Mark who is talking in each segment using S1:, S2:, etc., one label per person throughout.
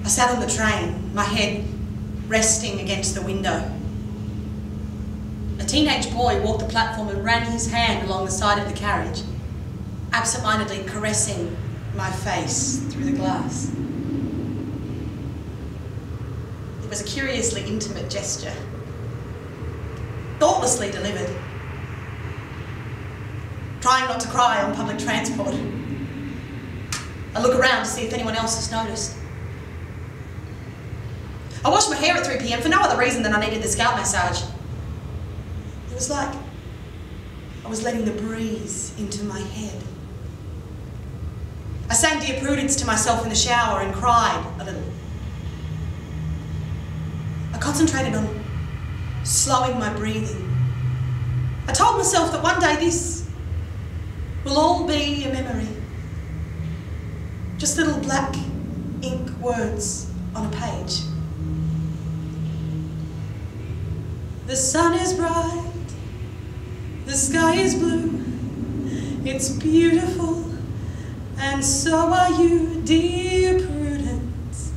S1: I sat on the train, my head resting against the window. A teenage boy walked the platform and ran his hand along the side of the carriage, absent-mindedly caressing my face through the glass. It was a curiously intimate gesture, thoughtlessly delivered. Trying not to cry on public transport, I look around to see if anyone else has noticed. I washed my hair at 3 p.m. for no other reason than I needed the scalp massage. It was like I was letting the breeze into my head. I sang Dear Prudence to myself in the shower and cried a little. I concentrated on slowing my breathing. I told myself that one day this will all be a memory. Just little black ink words on a page. The sun is bright, the sky is blue, it's beautiful, and so are you, dear Prudence.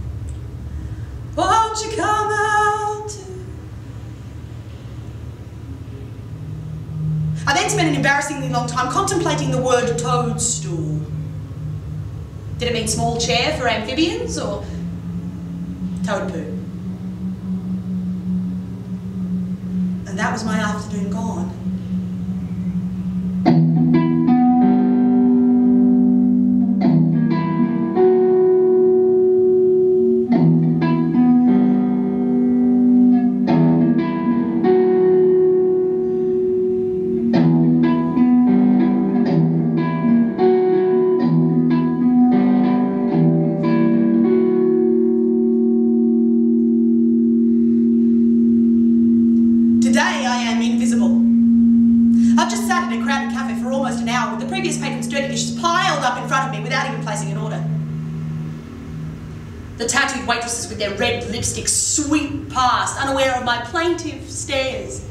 S1: Won't you come out too? I then spent an embarrassingly long time contemplating the word toadstool. Did it mean small chair for amphibians or toad poo? And that was my afternoon gone. The tattooed waitresses with their red lipstick sweep past, unaware of my plaintive stares.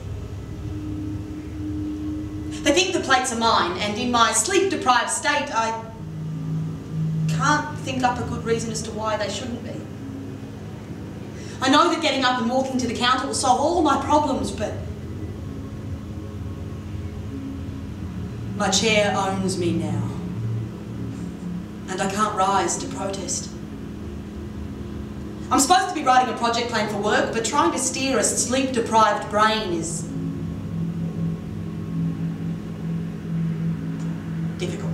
S1: They think the plates are mine, and in my sleep-deprived state, I can't think up a good reason as to why they shouldn't be. I know that getting up and walking to the counter will solve all my problems, but my chair owns me now, and I can't rise to protest. I'm supposed to be writing a project plan for work, but trying to steer a sleep-deprived brain is difficult.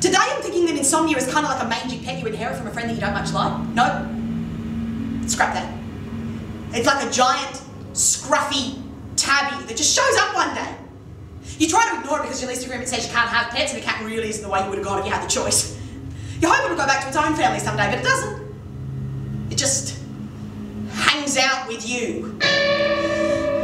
S1: Today I'm thinking that insomnia is kind of like a mangy pet you inherit from a friend that you don't much like. No, scrap that. It's like a giant, scruffy tabby that just shows up one day. You try to ignore it because your lease agreement says you can't have pets, and a cat really isn't the way you would have gone if you had the choice. You hope it'll go back to its own family someday, but it doesn't. It just hangs out with you.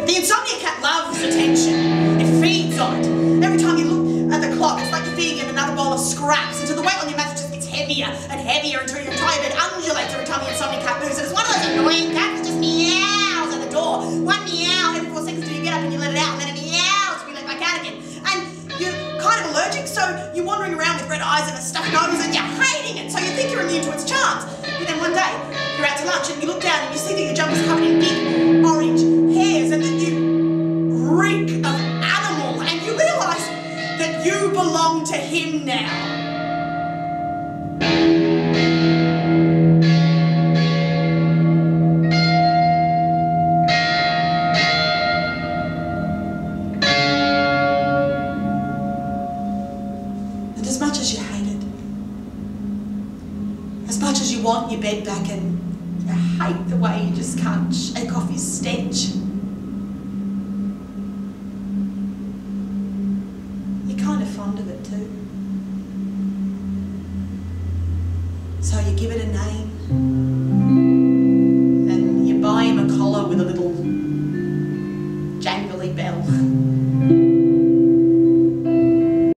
S1: The insomnia cat loves attention. It feeds on it. Every time you look at the clock, it's like you're feeding it another bowl of scraps until the weight on your mattress just gets heavier and heavier until your entire bed undulates every time the insomnia cat moves. And it's one of those annoying cats that just meows at the door. One meow every 4 seconds till you get up and you let it out, and then it meows to be let back out again. And you're kind of allergic, so you're wandering around with red eyes and a stuffed nose and you're hating it, so you think you're immune to its charms. But then one day, you're out to lunch and you look down and you see that your jumper's covered in big orange hairs and that you reek of animal, and you realise that you belong to him now. You want your bed back, and you hate the way you just can't shake off his stench. You're kind of fond of it too. So you give it a name.